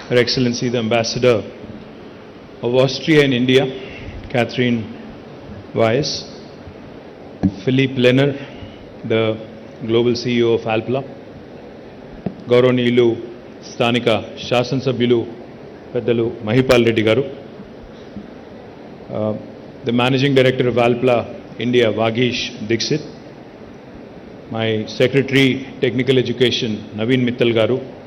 Her Excellency the Ambassador of Austria in India, Catherine Weiss, Philippe Lenner, the Global CEO of Alpla, Gauranilu Stanika Shasansabhyulu Peddalu Mahipal Reddy Garu, the Managing Director of Alpla India, Vagish Dixit, my Secretary Technical Education, Naveen Mittal Garu,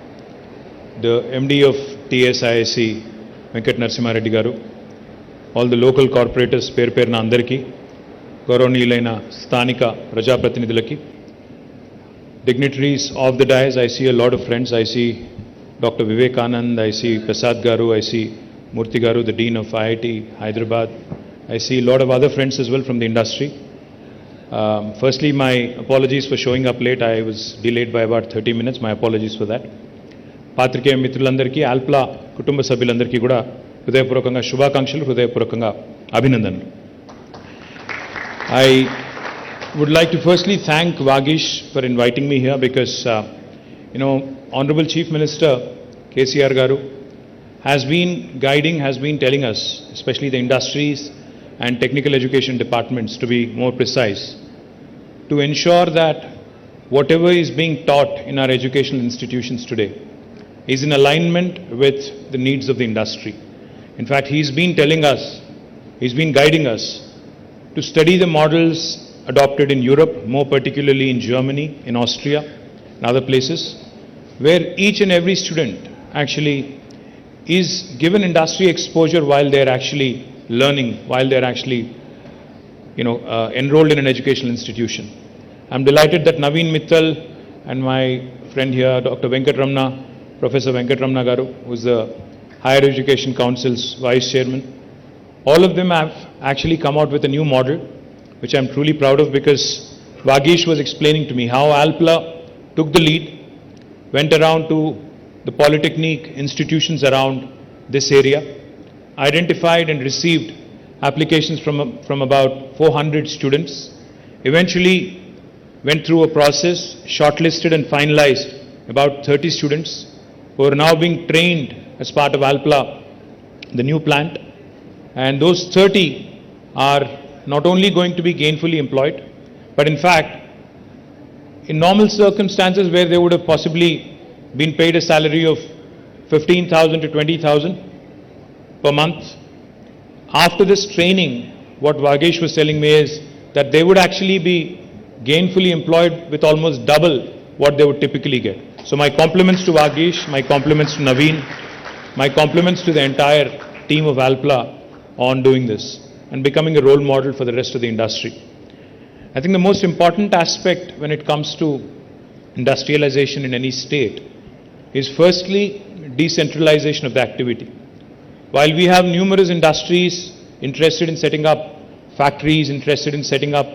the MD of TSIC, Venkat Narasimha Reddy Garu, all the local corporators, Perna Andarki, Gauranilaina Stanika Prajapratinidhulaki, dignitaries of the dais. I see a lot of friends. I see Dr. Vivekanand, I see Prasad Garu, I see Murthy Garu, the Dean of IIT Hyderabad. I see a lot of other friends as well from the industry. Firstly, my apologies for showing up late. I was delayed by about 30 minutes. My apologies for that. Patrikeya Mitrulandarki, Alpla Kutumba Sabhyulandarki kuda Hrudayapurvakanga Shubhakankshalu, Hrudayapurvakanga Abhinandanulu. I would like to firstly thank Vagish for inviting me here because, Honorable Chief Minister KCR Garu has been guiding, has been telling us, especially the industries and technical education departments to be more precise, to ensure that whatever is being taught in our educational institutions today is in alignment with the needs of the industry. In fact, he's been telling us, he's been guiding us to study the models adopted in Europe, more particularly in Germany, in Austria, and other places, where each and every student actually is given industry exposure while they're actually learning, while they're actually, enrolled in an educational institution. I'm delighted that Naveen Mittal and my friend here, Dr. Venkatramana, Professor Venkatramana Garu, who's the Higher Education Council's Vice Chairman, all of them have actually come out with a new model, which I'm truly proud of because Vagish was explaining to me how Alpla took the lead, went around to the polytechnic institutions around this area, identified and received applications from about 400 students, eventually went through a process, shortlisted and finalized about 30 students who are now being trained as part of Alpla, the new plant. And those 30 are not only going to be gainfully employed, but in fact, in normal circumstances where they would have possibly been paid a salary of 15,000 to 20,000 per month, after this training, what Vagish was telling me is that they would actually be gainfully employed with almost double what they would typically get. So my compliments to Vagish, my compliments to Naveen, my compliments to the entire team of Alpla on doing this and becoming a role model for the rest of the industry. I think the most important aspect when it comes to industrialization in any state is firstly decentralization of the activity. While we have numerous industries interested in setting up factories, interested in setting up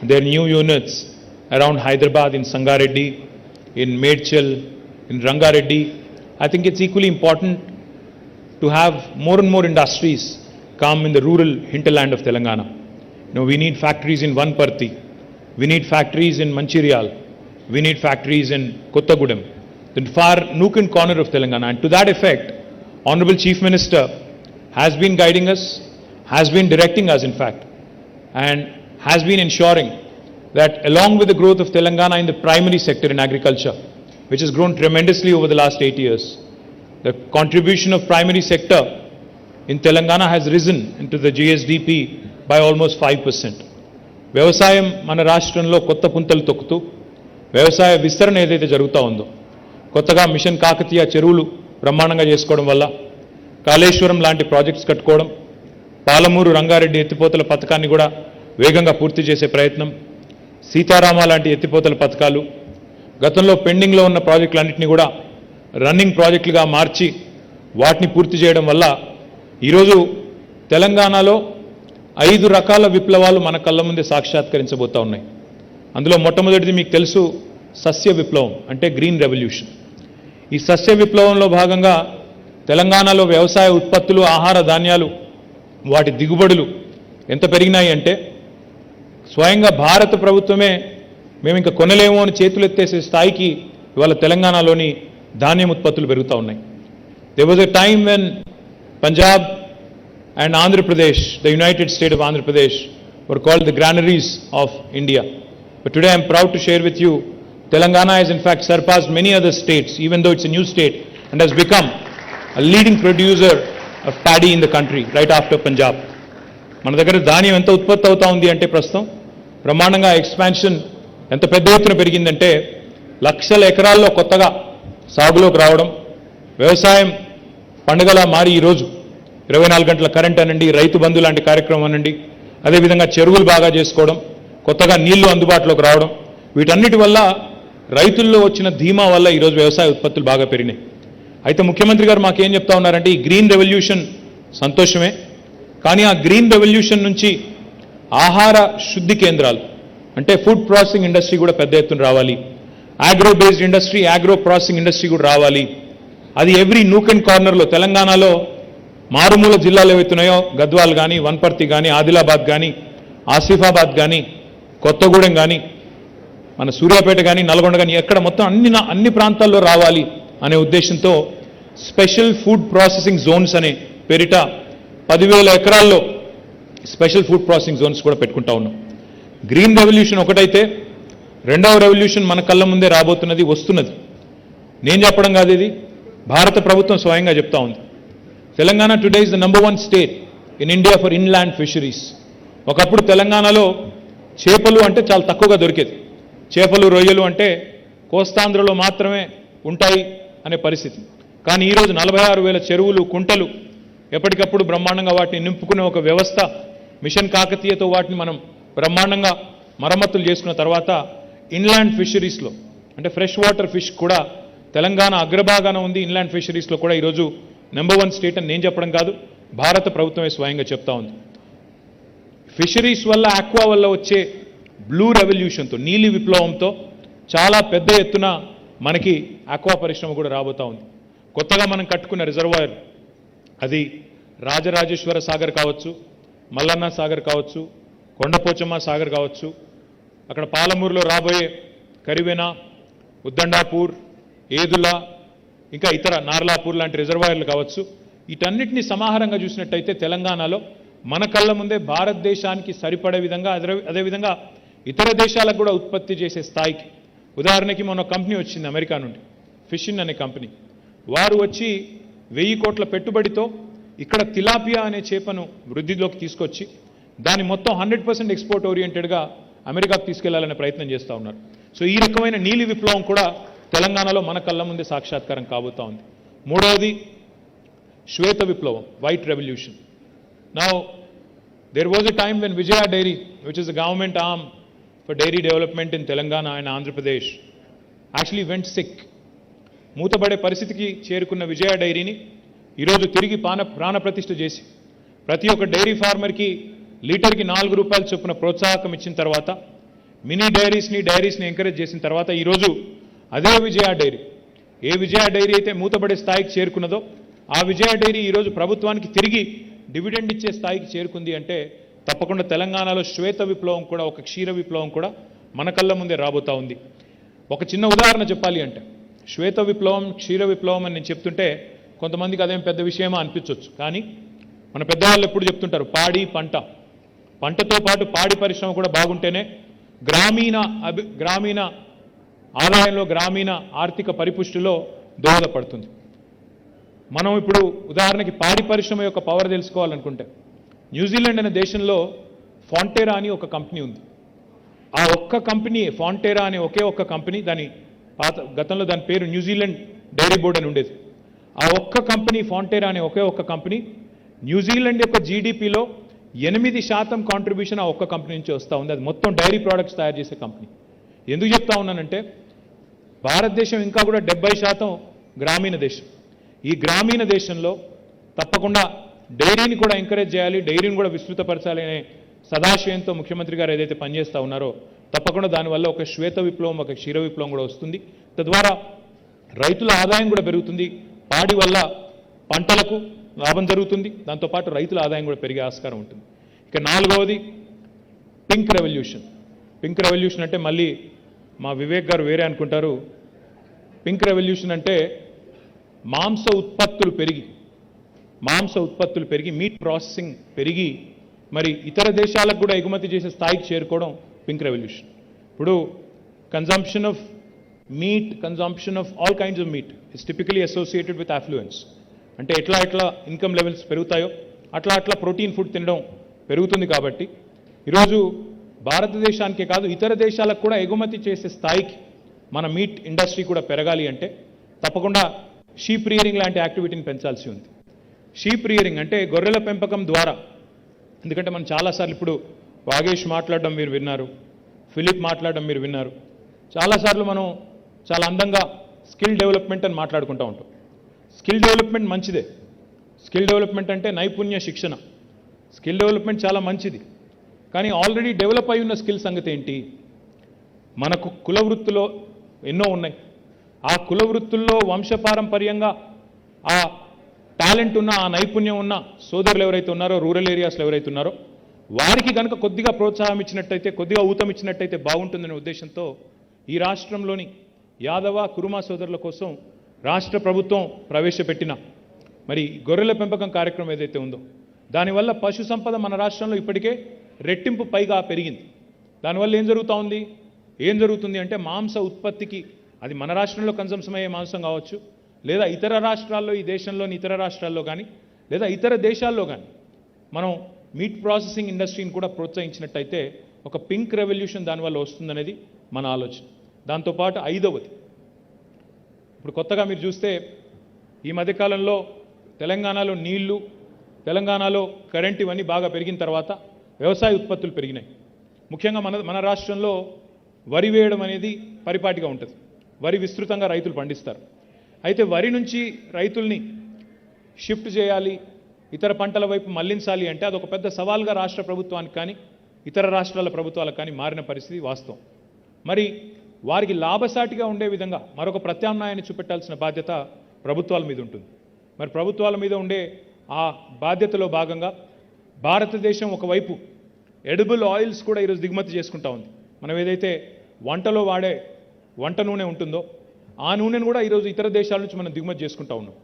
their new units around Hyderabad, in Sangareddy, in Medchal, in Rangareddy, I think it's equally important to have more and more industries come in the rural hinterland of Telangana. We need factories in Vanparthi, we need factories in Mancherial, we need factories in Kottagudem, the far nook and corner of Telangana. And to that effect, Honorable Chief Minister has been guiding us, has been directing us in fact, and has been ensuring that along with the growth of Telangana in the primary sector in agriculture, which has grown tremendously over the last 8 years, the contribution of primary sector in Telangana has risen into the GSDP by almost 5%. వ్యవసాయం మన రాష్ట్రంలో కొత్త పుంతలు తొక్కుతూ వ్యవసాయ విస్తరణ ఏదైతే జరుగుతూ ఉందో, కొత్తగా మిషన్ కాకతీయ చెరువులు బ్రహ్మాండంగా చేసుకోవడం వల్ల, కాళేశ్వరం లాంటి ప్రాజెక్ట్స్ కట్టుకోవడం, పాలమూరు రంగారెడ్డి ఎత్తిపోతల పథకాన్ని కూడా వేగంగా పూర్తి చేసే ప్రయత్నం, సీతారామ లాంటి ఎత్తిపోతల పథకాలు, గతంలో పెండింగ్లో ఉన్న ప్రాజెక్టులన్నింటినీ కూడా రన్నింగ్ ప్రాజెక్టులుగా మార్చి వాటిని పూర్తి చేయడం వల్ల ఈరోజు తెలంగాణలో 5 రకాల విప్లవాలు మన కళ్ళ ముందే సాక్షాత్కరించబోతా ఉన్నాయి. అందులో మొట్టమొదటిది మీకు తెలుసు, సస్య విప్లవం అంటే గ్రీన్ రెవల్యూషన్. ఈ సస్య విప్లవంలో భాగంగా తెలంగాణలో వ్యవసాయ ఉత్పత్తులు, ఆహార ధాన్యాలు, వాటి దిగుబడులు ఎంత పెరిగినాయి అంటే స్వయంగా భారత ప్రభుత్వమే మేము ఇంకా కొనలేము అని చేతులెత్తేసే స్థాయికి ఇవాళ తెలంగాణలోని ధాన్యం ఉత్పత్తులు పెరుగుతూ ఉన్నాయి. There was a time when Punjab and Andhra Pradesh, the United State of Andhra Pradesh, were called the granaries of India. But today I am proud to share with you, Telangana has in fact surpassed many other states, even though it's a new state, and has become a leading producer of paddy in the country, right after Punjab. మన దగ్గర ధాన్యం ఎంత ఉత్పత్తి అవుతా ఉంది అంటే ప్రస్తుతం బ్రహ్మాండంగా ఎక్స్పాన్షన్ ఎంత పెద్ద ఎత్తున పెరిగిందంటే లక్షల ఎకరాల్లో కొత్తగా సాగులోకి రావడం, వ్యవసాయం పండుగలా మారి ఈరోజు 24 గంటల కరెంట్ అనండి, రైతు బంధు లాంటి కార్యక్రమం అనండి, అదేవిధంగా చెరువులు బాగా చేసుకోవడం, కొత్తగా నీళ్లు అందుబాటులోకి రావడం, వీటన్నిటి వల్ల రైతుల్లో వచ్చిన ధీమా వల్ల ఈరోజు వ్యవసాయ ఉత్పత్తులు బాగా పెరిగినాయి. అయితే ముఖ్యమంత్రి గారు మాకేం చెప్తా ఉన్నారంటే ఈ గ్రీన్ రెవల్యూషన్ సంతోషమే, కానీ ఆ గ్రీన్ రెవల్యూషన్ నుంచి ఆహార శుద్ధి కేంద్రాలు అంటే ఫుడ్ ప్రాసెసింగ్ ఇండస్ట్రీ కూడా పెద్ద ఎత్తున రావాలి, agro based industry, agro processing industry కూడా రావాలి. అది ఎవ్రీ నూక్ అండ్ కార్నర్లో తెలంగాణలో మారుమూల జిల్లాలు ఏవైతున్నాయో గద్వాల్ కానీ, వన్పర్తి కానీ, ఆదిలాబాద్ కానీ, ఆసిఫాబాద్ కానీ, కొత్తగూడెం కానీ, మన సూర్యాపేట కానీ, నల్గొండ కానీ, ఎక్కడ మొత్తం అన్ని ప్రాంతాల్లో రావాలి అనే ఉద్దేశంతో స్పెషల్ ఫుడ్ ప్రాసెసింగ్ జోన్స్ అనే పేరిట 10,000 ఎకరాల్లో స్పెషల్ ఫుడ్ ప్రాసెసింగ్ జోన్స్ కూడా పెట్టుకుంటా ఉన్నాం. గ్రీన్ రెవల్యూషన్ ఒకటైతే రెండవ రెవల్యూషన్ మన కళ్ళ ముందే రాబోతున్నది, వస్తున్నది. నేను చెప్పడం కాదు, ఇది భారత ప్రభుత్వం స్వయంగా చెప్తా ఉంది. Telangana today is the number 1 state in India for inland fisheries. ఒకప్పుడు తెలంగాణలో చేపలు అంటే చాలా తక్కువగా దొరికేది. చేపలు, రొయ్యలు అంటే కోస్తాంధ్రలో మాత్రమే ఉంటాయి అనే పరిస్థితి. కానీ ఈరోజు 46,000 చెరువులు, కుంటలు, ఎప్పటికప్పుడు బ్రహ్మాండంగా వాటిని నింపుకునే ఒక వ్యవస్థ, మిషన్ కాకతీయతో వాటిని మనం బ్రహ్మాండంగా మరమ్మతులు చేసుకున్న తర్వాత ఇన్లాండ్ ఫిషరీస్లో అంటే ఫ్రెష్ వాటర్ ఫిష్ కూడా తెలంగాణ అగ్రభాగాన ఉంది. ఇన్లాండ్ ఫిషరీస్లో కూడా ఈరోజు నెంబర్ 1 స్టేట్ అని నేను చెప్పడం కాదు, భారత ప్రభుత్వమే స్వయంగా చెప్తా ఉంది. ఫిషరీస్ వల్ల, ఆక్వా వల్ల వచ్చే బ్లూ రెవల్యూషన్తో, నీలి విప్లవంతో చాలా పెద్ద ఎత్తున మనకి ఆక్వా పరిశ్రమ కూడా రాబోతా ఉంది. కొత్తగా మనం కట్టుకున్న రిజర్వాయర్, అది రాజరాజేశ్వర సాగర్ కావచ్చు, మల్లన్న సాగర్ కావచ్చు, కొండపోచమ్మ సాగర్ కావచ్చు, అక్కడ పాలమూరులో రాబోయే కరివెన, ఉద్దండాపూర్, ఏదుల, ఇంకా ఇతర నార్లాపూర్ లాంటి రిజర్వాయర్లు కావచ్చు, వీటన్నిటిని సమాహారంగా చూసినట్టయితే తెలంగాణలో మన కళ్ళ ముందే భారతదేశానికి సరిపడే విధంగా, అదేవిధంగా ఇతర దేశాలకు కూడా ఉత్పత్తి చేసే స్థాయికి, ఉదాహరణకి మొన్న కంపెనీ వచ్చింది అమెరికా నుండి, ఫిషిన్ అనే కంపెనీ, వారు వచ్చి 1000 కోట్ల పెట్టుబడితో ఇక్కడ తిలాపియా అనే చేపను వృద్ధిలోకి తీసుకొచ్చి దాన్ని మొత్తం 100% ఎక్స్పోర్ట్ ఓరియంటెడ్గా అమెరికాకు తీసుకెళ్లాలనే ప్రయత్నం చేస్తూ ఉన్నారు. సో ఈ రకమైన నీలి విప్లవం కూడా తెలంగాణలో మన కళ్ళ ముందే సాక్షాత్కారం కాబోతా ఉంది. మూడవది శ్వేత విప్లవం, white revolution. Now there was a time when Vijaya dairy, which is the government arm for dairy development in Telangana and Andhra Pradesh, actually went sick. మూతబడే పరిస్థితికి చేరుకున్న విజయ డైరీని ఈరోజు తిరిగి ప్రాణప్రతిష్ఠ చేసి ప్రతి ఒక్క డైరీ ఫార్మర్కి లీటర్కి 4 రూపాయల చొప్పున ప్రోత్సాహకం ఇచ్చిన తర్వాత, మినీ డైరీస్ని ఎంకరేజ్ చేసిన తర్వాత ఈరోజు అదే విజయ డైరీ, ఏ విజయ డైరీ అయితే మూతబడే స్థాయికి చేరుకున్నదో ఆ విజయ డైరీ ఈరోజు ప్రభుత్వానికి తిరిగి డివిడెండ్ ఇచ్చే స్థాయికి చేరుకుంది అంటే తప్పకుండా తెలంగాణలో శ్వేత విప్లవం కూడా, ఒక క్షీర విప్లవం కూడా మన కళ్ళ ముందే రాబోతా ఉంది. ఒక చిన్న ఉదాహరణ చెప్పాలి అంటే, శ్వేత విప్లవం, క్షీర విప్లవం అని నేను చెప్తుంటే కొంతమందికి అదేం పెద్ద విషయమా అనిపించవచ్చు, కానీ మన పెద్దవాళ్ళు ఎప్పుడు చెప్తుంటారు, పంటతో పాటు పాడి పరిశ్రమ కూడా బాగుంటేనే గ్రామీణ ఆదాయంలో, గ్రామీణ ఆర్థిక పరిపుష్టిలో దోహదపడుతుంది. మనం ఇప్పుడు ఉదాహరణకి పాడి పరిశ్రమ యొక్క పవర్ తెలుసుకోవాలనుకుంటే, న్యూజిలాండ్ అనే దేశంలో ఫాంటెరా అని ఒక కంపెనీ ఉంది. ఆ ఒక్క కంపెనీ, ఫాంటెరా అనే ఒకే ఒక్క కంపెనీ, గతంలో దాని పేరు న్యూజిలాండ్ డైరీ బోర్డ్ అని ఉండేది. ఆ ఒక్క కంపెనీ, ఫాంటెరా అనే ఒకే ఒక్క కంపెనీ, న్యూజిలాండ్ యొక్క జీడిపిలో 8% కాంట్రిబ్యూషన్ ఆ ఒక్క కంపెనీ నుంచి వస్తూ ఉంది. అది మొత్తం డైరీ ప్రోడక్ట్స్ తయారు చేసే కంపెనీ. ఎందుకు చెప్తా ఉన్నానంటే, భారతదేశం ఇంకా కూడా 70% గ్రామీణ దేశం. ఈ గ్రామీణ దేశంలో తప్పకుండా డైరీని కూడా ఎంకరేజ్ చేయాలి, డైరీని కూడా విస్తృతపరచాలి అనే సదాశయంతో ముఖ్యమంత్రి గారు ఏదైతే పనిచేస్తూ ఉన్నారో తప్పకుండా దానివల్ల ఒక శ్వేత విప్లవం, ఒక క్షీర విప్లవం కూడా వస్తుంది. తద్వారా రైతుల ఆదాయం కూడా పెరుగుతుంది, పాడి వల్ల పంటలకు లాభం జరుగుతుంది, దాంతోపాటు రైతుల ఆదాయం కూడా పెరిగే ఆస్కారం ఉంటుంది. ఇక నాలుగవది పింక్ రెవల్యూషన్. పింక్ రెవల్యూషన్ అంటే మళ్ళీ మా వివేక్ గారు వేరే అనుకుంటారు. పింక్ రెవల్యూషన్ అంటే మాంస ఉత్పత్తులు పెరిగి మీట్ ప్రాసెసింగ్ పెరిగి మరి ఇతర దేశాలకు కూడా ఎగుమతి చేసే స్థాయికి చేరుకోవడం పింక్ రెవల్యూషన్. ఇప్పుడు consumption of meat, consumption of all kinds of meat is typically associated with affluence. అంటే ఎట్లా ఇన్కమ్ లెవెల్స్ పెరుగుతాయో అట్లా ప్రోటీన్ ఫుడ్ తినడం పెరుగుతుంది. కాబట్టి ఈరోజు భారతదేశానికే కాదు ఇతర దేశాలకు కూడా ఎగుమతి చేసే స్థాయికి మన మీట్ ఇండస్ట్రీ కూడా పెరగాలి అంటే తప్పకుండా షీప్ రియరింగ్ లాంటి యాక్టివిటీని పెంచాల్సి ఉంది. షీప్ రియరింగ్ అంటే గొర్రెల పెంపకం ద్వారా, ఎందుకంటే మనం చాలాసార్లు ఇప్పుడు వాగేష్ మాట్లాడడం మీరు విన్నారు, ఫిలిప్ మాట్లాడడం మీరు విన్నారు. చాలాసార్లు మనం చాలా అందంగా స్కిల్ డెవలప్మెంట్ అని మాట్లాడుకుంటూ ఉంటాం. స్కిల్ డెవలప్మెంట్ మంచిదే. స్కిల్ డెవలప్మెంట్ అంటే నైపుణ్య శిక్షణ. స్కిల్ డెవలప్మెంట్ చాలా మంచిది. కానీ ఆల్రెడీ డెవలప్ అయి ఉన్న స్కిల్ సంగతి ఏంటి? మనకు కుల వృత్తిలో ఎన్నో ఉన్నాయి. ఆ కుల వృత్తుల్లో వంశపారంపర్యంగా ఆ టాలెంట్ ఉన్న, ఆ నైపుణ్యం ఉన్న సోదరులు ఎవరైతే ఉన్నారో, రూరల్ ఏరియాస్లో ఎవరైతే ఉన్నారో వారికి కనుక కొద్దిగా ప్రోత్సాహం ఇచ్చినట్టయితే, కొద్దిగా ఊతం ఇచ్చినట్టయితే బాగుంటుందనే ఉద్దేశంతో ఈ రాష్ట్రంలోని యాదవ, కురుమా సోదరుల కోసం రాష్ట్ర ప్రభుత్వం ప్రవేశపెట్టిన మరి గొర్రెల పెంపకం కార్యక్రమం ఏదైతే ఉందో దానివల్ల పశు సంపద మన రాష్ట్రంలో ఇప్పటికే రెట్టింపు పైగా పెరిగింది. దానివల్ల ఏం జరుగుతుంది అంటే మాంస ఉత్పత్తికి, అది మన రాష్ట్రంలో కన్సంప్షన్ అయ్యే మాంసం కావచ్చు, లేదా ఇతర రాష్ట్రాల్లో, ఈ దేశంలోని ఇతర రాష్ట్రాల్లో కానీ, లేదా ఇతర దేశాల్లో కానీ మనం మీట్ ప్రాసెసింగ్ ఇండస్ట్రీని కూడా ప్రోత్సహించినట్టయితే ఒక పింక్ రెవల్యూషన్ దానివల్ల వస్తుందనేది మన ఆలోచన. దాంతోపాటు ఐదవది, ఇప్పుడు కొత్తగా మీరు చూస్తే ఈ మధ్యకాలంలో తెలంగాణలో నీళ్లు, తెలంగాణలో కరెంట్ ఇవన్నీ బాగా పెరిగిన తర్వాత వ్యవసాయ ఉత్పత్తులు పెరిగినాయి. ముఖ్యంగా మన రాష్ట్రంలో వరి వేయడం అనేది పరిపాటిగా ఉంటుంది. వరి విస్తృతంగా రైతులు పండిస్తారు. అయితే వరి నుంచి రైతుల్ని షిఫ్ట్ చేయాలి, ఇతర పంటల వైపు మళ్లించాలి అంటే అదొక పెద్ద సవాల్గా రాష్ట్ర ప్రభుత్వానికి కానీ ఇతర రాష్ట్రాల ప్రభుత్వాలకు కానీ మారిన పరిస్థితి వాస్తవం. మరి వారికి లాభసాటిగా ఉండే విధంగా మరొక ప్రత్యామ్నాయాన్ని చూపెట్టాల్సిన బాధ్యత ప్రభుత్వాల మీద ఉంటుంది. మరి ప్రభుత్వాల మీద ఉండే ఆ బాధ్యతలో భాగంగా భారతదేశం ఒకవైపు ఎడిబుల్ ఆయిల్స్ కూడా ఈరోజు దిగుమతి చేసుకుంటా ఉంది. మనం ఏదైతే వంటలో వాడే వంట నూనె ఉంటుందో ఆ నూనెను కూడా ఈరోజు ఇతర దేశాల నుంచి మనం దిగుమతి చేసుకుంటా ఉన్నాం.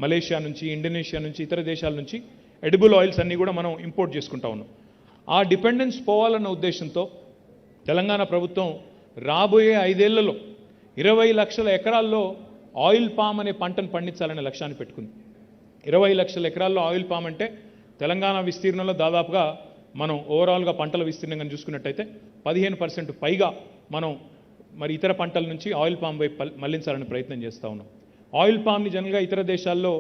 మలేషియా నుంచి, ఇండోనేషియా నుంచి, ఇతర దేశాల నుంచి ఎడిబుల్ ఆయిల్స్ అన్నీ కూడా మనం ఇంపోర్ట్ చేసుకుంటా ఉన్నాం. ఆ డిపెండెన్స్ పోవాలన్న ఉద్దేశంతో తెలంగాణ ప్రభుత్వం రాబోయే 5 ఏళ్లలో 20 లక్షల ఎకరాల్లో ఆయిల్ పామ్ అనే పంటను పండించాలనే లక్ష్యాన్ని పెట్టుకుంది. 20 లక్షల ఎకరాల్లో ఆయిల్ పామ్ అంటే తెలంగాణ విస్తీర్ణంలో దాదాపుగా మనం ఓవరాల్గా పంటల విస్తీర్ణంగా చూసుకున్నట్టయితే 15% పైగా మనం మరి ఇతర పంటల నుంచి ఆయిల్ పామ్ వైపు మళ్లించాలని ప్రయత్నం చేస్తూ ఉన్నాం. ఆయిల్ పామ్ని జనరల్గా ఇతర దేశాల్లో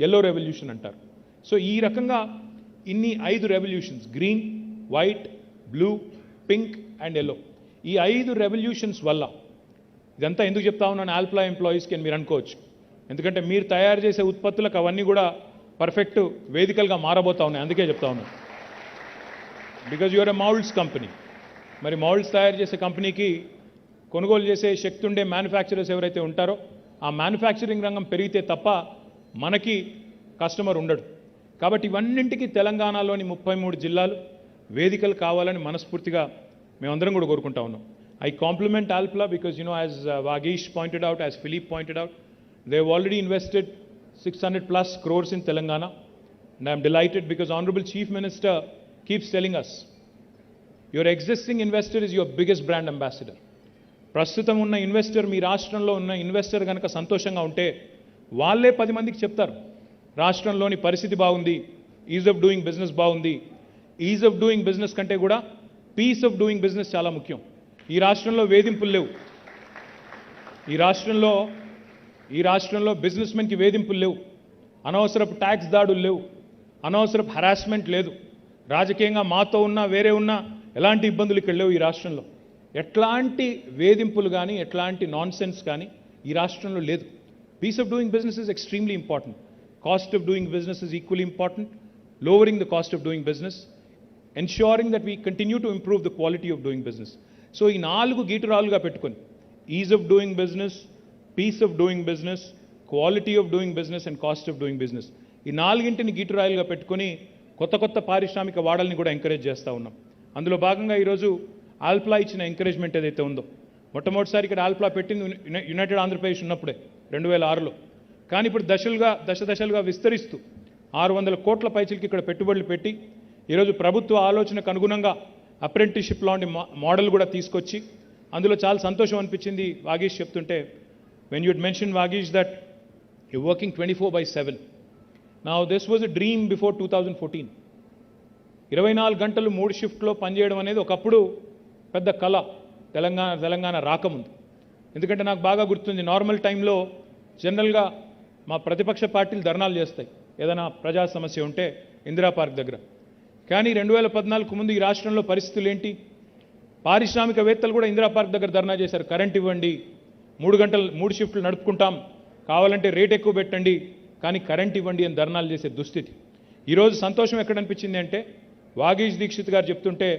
ఎల్లో రెవల్యూషన్ అంటారు. సో ఈ రకంగా ఇన్ని 5 revolutions, green, white, blue, pink and yellow, ఈ 5 రెవల్యూషన్స్ వల్ల, ఇదంతా ఎందుకు చెప్తా ఉన్నాను ఆల్ప్లా ఎంప్లాయీస్కి అని మీరు అనుకోవచ్చు. ఎందుకంటే మీరు తయారు చేసే ఉత్పత్తులకు అవన్నీ కూడా పర్ఫెక్ట్ వేదికలుగా మారబోతా ఉన్నాయి. అందుకే చెప్తా ఉన్నాను. Because you're a moulds company. మరి మౌల్డ్స్ తయారు చేసే కంపెనీకి కొనుగోలు చేసే శక్తి ఉండే మ్యానుఫ్యాక్చరర్స్ ఎవరైతే ఉంటారో ఆ మ్యానుఫ్యాక్చరింగ్ రంగం పెరిగితే తప్ప మనకి కస్టమర్ ఉండడు. కాబట్టి ఇవన్నింటికి తెలంగాణలోని 33 జిల్లాలు వేదికలు కావాలని మనస్ఫూర్తిగా మేమందరం కూడా కోరుకుంటా ఉన్నాం. I compliment Alpla because, as Vagesh pointed out, as Philippe pointed out, they have already invested 600 plus crores in Telangana. And I am delighted because Honorable Chief Minister keeps telling us, your existing investor is your biggest brand ambassador. ప్రస్తుతం ఉన్న investor, మీ రాష్ట్రంలో ఉన్న investor కనుక సంతోషంగా ఉంటే వాళ్ళే 10 మందికి చెప్తారు రాష్ట్రంలోని పరిస్థితి బాగుంది, ఈజ్ ఆఫ్ డూయింగ్ బిజినెస్ బాగుంది. ఈజ్ ఆఫ్ డూయింగ్ బిజినెస్ కంటే కూడా పీస్ ఆఫ్ డూయింగ్ బిజినెస్ చాలా ముఖ్యం. ఈ రాష్ట్రంలో వేధింపులు లేవు. ఈ రాష్ట్రంలో బిజినెస్ మెన్కి వేధింపులు లేవు. అనవసరపు ట్యాక్స్ దాడులు లేవు. అనవసరపు హరాస్మెంట్ లేదు. రాజకీయంగా మాతో ఉన్నా వేరే ఉన్నా ఎలాంటి ఇబ్బందులు ఇక్కడ లేవు. ఈ రాష్ట్రంలో ఎట్లాంటి వేధింపులు కానీ ఎట్లాంటి నాన్సెన్స్ కానీ ఈ రాష్ట్రంలో లేదు. Peace of doing business is extremely important. Cost of doing business is equally important. Lowering the cost of doing business, ensuring that we continue to improve the quality of doing business. So ఈ 4 గీటురాలుగా పెట్టుకొని ease of doing business, peace of doing business, quality of doing business and cost of doing business, ఈ 4ంటిని గీటురాలుగా పెట్టుకొని కొత్త పారిశ్రామిక వాడల్ని కూడా encourage చేస్తూ ఉన్నాం. అందులో భాగంగా ఈరోజు ఆల్ప్లా ఇచ్చిన ఎంకరేజ్మెంట్ ఏదైతే ఉందో, మొట్టమొదటిసారి ఇక్కడ ఆల్ప్లా పెట్టింది యునైటెడ్ ఆంధ్రప్రదేశ్ ఉన్నప్పుడే 2006లో. కానీ ఇప్పుడు దశలుగా విస్తరిస్తూ 600 కోట్ల పైచిలకి ఇక్కడ పెట్టుబడులు పెట్టి ఈరోజు ప్రభుత్వ ఆలోచనకు అనుగుణంగా అప్రెంటిస్షిప్ లాంటి మోడల్ కూడా తీసుకొచ్చి అందులో చాలా సంతోషం అనిపించింది వాగీష్ చెప్తుంటే, when you'd mention Vagish that you working 24/7. Now this was a dream before 2014. 24 గంటలు 3 షిఫ్ట్లో పనిచేయడం అనేది ఒకప్పుడు పెద్ద కళ తెలంగాణ రాకముందు. ఎందుకంటే నాకు బాగా గుర్తుంది, నార్మల్ టైంలో జనరల్గా మా ప్రతిపక్ష పార్టీలు ధర్నాలు చేస్తాయి ఏదైనా ప్రజా సమస్య ఉంటే ఇందిరా పార్క్ దగ్గర. కానీ 2014 ముందు ఈ రాష్ట్రంలో పరిస్థితులు ఏంటి? పారిశ్రామికవేత్తలు కూడా ఇందిరా పార్క్ దగ్గర ధర్నా చేశారు. కరెంట్ ఇవ్వండి, 3 షిఫ్ట్లు నడుపుకుంటాం, కావాలంటే రేట్ ఎక్కువ పెట్టండి, కానీ కరెంట్ ఇవ్వండి అని ధర్నాలు చేసే దుస్థితి. ఈరోజు సంతోషం ఎక్కడ అనిపించింది అంటే, వాగీష్ దీక్షిత్ గారు చెప్తుంటే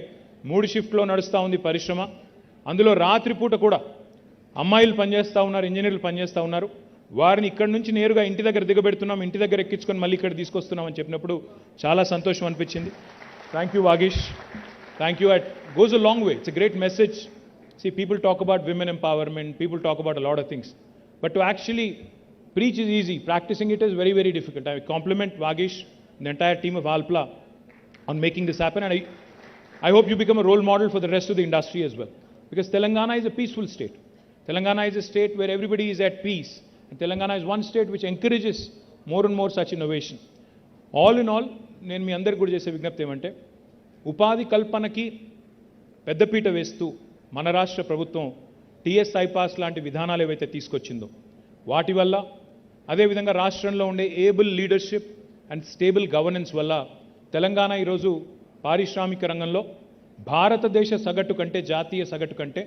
3 షిఫ్ట్లో నడుస్తూ ఉంది పరిశ్రమ. అందులో రాత్రిపూట కూడా అమ్మాయిలు పనిచేస్తూ ఉన్నారు, ఇంజనీర్లు పనిచేస్తూ ఉన్నారు. వారిని ఇక్కడి నుంచి నేరుగా ఇంటి దగ్గర దిగబెడుతున్నాం, ఇంటి దగ్గర ఎక్కించుకొని మళ్ళీ ఇక్కడ తీసుకొస్తున్నాం అని చెప్పినప్పుడు చాలా సంతోషం అనిపించింది. Thank you Vagish, thank you. It goes a long way. It's a great message. See, people talk about women empowerment, people talk about a lot of things, but to actually preach is easy, practicing it is very, very difficult. I compliment Vagish and the entire team of Alpla on making this happen, and I hope you become a role model for the rest of the industry as well, because Telangana is a peaceful state. Telangana is a state where everybody is at peace, and Telangana is one state which encourages more and more such innovation. All in all, నేను మీ అందరికీ కూడా చేసే విజ్ఞప్తి ఏమంటే, ఉపాధి కల్పనకి పెద్దపీట వేస్తూ మన రాష్ట్ర ప్రభుత్వం టీఎస్ ఐపాస్ లాంటి విధానాలు ఏవైతే తీసుకొచ్చిందో వాటి వల్ల, అదేవిధంగా రాష్ట్రంలో ఉండే able leadership and stable governance వల్ల తెలంగాణ ఈరోజు పారిశ్రామిక రంగంలో భారతదేశ సగటు కంటే, జాతీయ సగటు కంటే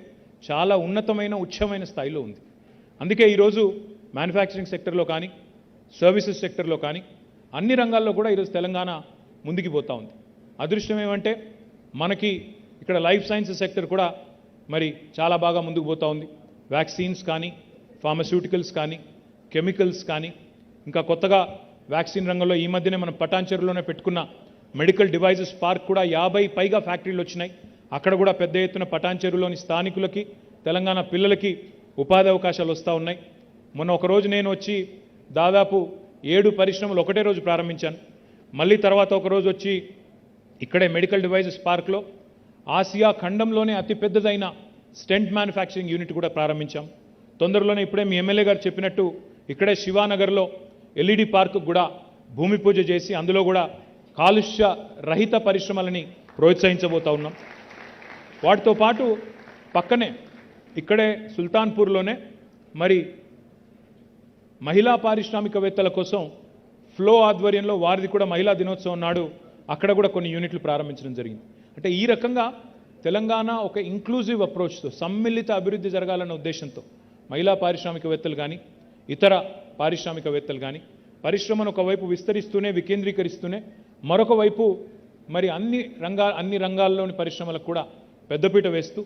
చాలా ఉన్నతమైన ఉచ్చమైన స్థాయిలో ఉంది. అందుకే ఈరోజు మ్యానుఫ్యాక్చరింగ్ సెక్టర్లో కానీ, సర్వీసెస్ సెక్టర్లో కానీ, అన్ని రంగాల్లో కూడా ఈరోజు తెలంగాణ ముందుకు పోతూ ఉంది. అదృష్టం ఏమంటే మనకి ఇక్కడ లైఫ్ సైన్సెస్ సెక్టర్ కూడా మరి చాలా బాగా ముందుకు పోతూ ఉంది. వ్యాక్సిన్స్ కానీ, ఫార్మస్యూటికల్స్ కానీ, కెమికల్స్ కానీ, ఇంకా కొత్తగా వ్యాక్సిన్ రంగంలో ఈ మధ్యనే మనం పటాన్చెరులోనే పెట్టుకున్న మెడికల్ డివైజెస్ పార్క్ కూడా 50 పైగా ఫ్యాక్టరీలు వచ్చినాయి. అక్కడ కూడా పెద్ద ఎత్తున పటాన్చెరులోని స్థానికులకి, తెలంగాణ పిల్లలకి ఉపాధి అవకాశాలు వస్తూ ఉన్నాయి. మొన్న ఒకరోజు నేను వచ్చి దాదాపు 7 పరిశ్రమలు ఒకటే రోజు ప్రారంభించాను. మళ్ళీ తర్వాత ఒకరోజు వచ్చి ఇక్కడే మెడికల్ డివైజెస్ పార్క్లో ఆసియా ఖండంలోనే అతిపెద్దదైన స్టెంట్ మ్యానుఫ్యాక్చరింగ్ యూనిట్ కూడా ప్రారంభించాం. తొందరలోనే ఇప్పుడే మీ ఎమ్మెల్యే గారు చెప్పినట్టు ఇక్కడే శివానగర్లో ఎల్ఈడి పార్కు కూడా భూమి పూజ చేసి అందులో కూడా కాలుష్య రహిత పరిశ్రమలని ప్రోత్సహించబోతా ఉన్నాం. వాటితో పాటు పక్కనే ఇక్కడే సుల్తాన్పూర్లోనే మరి మహిళా పారిశ్రామికవేత్తల కోసం ఫ్లో ఆధ్వర్యంలో వారిది కూడా మహిళా దినోత్సవం నాడు అక్కడ కూడా కొన్ని యూనిట్లు ప్రారంభించడం జరిగింది. అంటే ఈ రకంగా తెలంగాణ ఒక ఇంక్లూజివ్ అప్రోచ్తో, సమ్మిళిత అభివృద్ధి జరగాలన్న ఉద్దేశంతో మహిళా పారిశ్రామికవేత్తలు కానీ, ఇతర పారిశ్రామికవేత్తలు కానీ పరిశ్రమను ఒకవైపు విస్తరిస్తూనే, వికేంద్రీకరిస్తూనే, మరొక వైపు మరి అన్ని రంగాల్లోని పరిశ్రమలకు కూడా పెద్దపీట వేస్తూ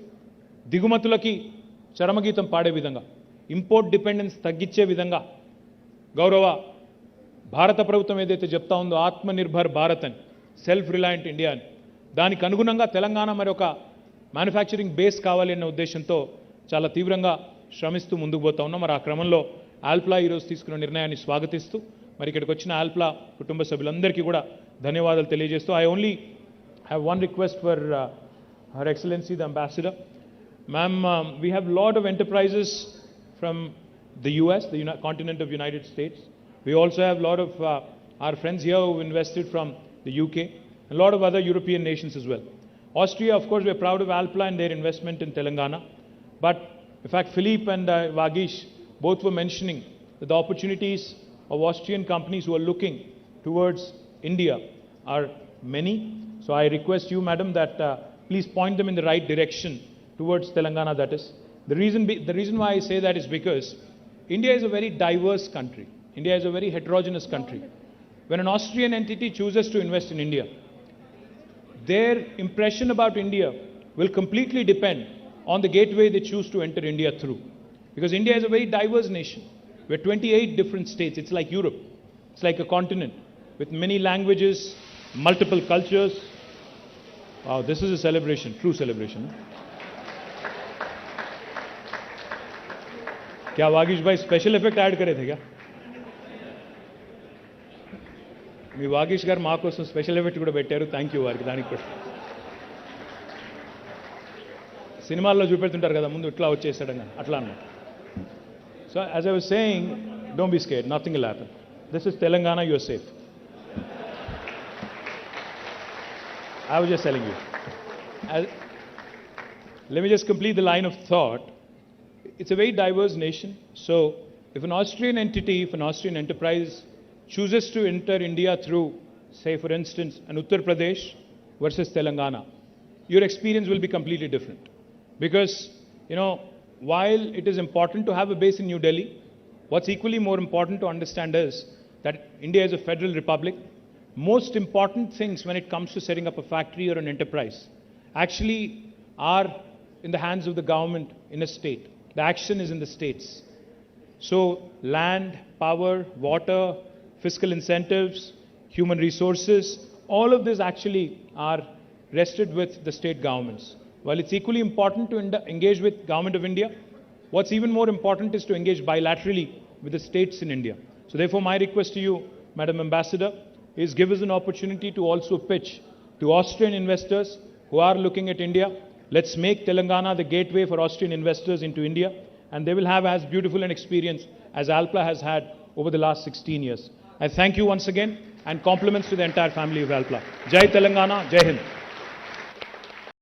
దిగుమతులకి చరమగీతం పాడే విధంగా, ఇంపోర్ట్ డిపెండెన్స్ తగ్గించే విధంగా గౌరవ భారత ప్రభుత్వం ఏదైతే చెప్తా ఉందో ఆత్మనిర్భర్ భారత్ అని, సెల్ఫ్ రిలయంట్ ఇండియా అని, దానికి అనుగుణంగా తెలంగాణ మరి ఒక మ్యానుఫ్యాక్చరింగ్ బేస్ కావాలి అనే ఉద్దేశంతో చాలా తీవ్రంగా శ్రమిస్తూ ముందుకు పోతా ఉన్నాం. మరి ఆ క్రమంలో ఆల్ప్లా ఈరోజు తీసుకున్న నిర్ణయాన్ని స్వాగతిస్తూ మరి ఇక్కడికి వచ్చిన ఆల్ప్లా కుటుంబ సభ్యులందరికీ కూడా ధన్యవాదాలు తెలియజేస్తూ, I only have one request for her excellency the ambassador. Ma'am, we have a lot of enterprises from the US, the continent of United States. We also have a lot of our friends here who invested from the UK, a lot of other European nations as well. Austria, of course, we're proud of Alpla and their investment in Telangana. But in fact, Philippe and Vagish both were mentioning that the opportunities of Austrian companies who are looking towards India are many. So I request you, madam, that please point them in the right direction towards Telangana, that is. The reason why I say that is because India is a very diverse country. India is a very heterogeneous country. When an Austrian entity chooses to invest in India, their impression about India will completely depend on the gateway they choose to enter India through. Because India is a very diverse nation. We're 28 different states. It's like Europe. It's like a continent with many languages, multiple cultures. Wow, this is a celebration, true celebration. क्या वागीश भाई special effect add करे थे क्या? మీ వాగీష్ గారు మా కోసం special effect కూడా పెట్టారు. థ్యాంక్ యూ వారికి. దానికి కూడా సినిమాల్లో చూపెడుతుంటారు కదా, ముందు ఇట్లా వచ్చేసాడని, అట్లా అన్నమాట. So as I was saying, don't be scared, nothing will happen. This is Telangana, you are safe. I was just telling you. Let me just complete the line of thought. It's a very diverse nation. So if an Austrian entity, if an Austrian enterprise chooses to enter India through, say for instance, an Uttar Pradesh versus Telangana, your experience will be completely different. Because, you know, while it is important to have a base in New Delhi, what's equally more important to understand is that India is a federal republic. Most important things when it comes to setting up a factory or an enterprise actually are in the hands of the government in a state. The action is in the states. So land, power, water, fiscal incentives, human resources, all of this actually are rested with the state governments. While it's equally important to engage with Government of India, what's even more important is to engage bilaterally with the states in India. So therefore my request to you, Madam Ambassador, is give us an opportunity to also pitch to Austrian investors who are looking at India. Let's make Telangana the gateway for Austrian investors into India, and they will have as beautiful an experience as Alpla has had over the last 16 years. I thank you once again, and compliments to the entire family of Alpla. Jai Telangana, Jai Hind.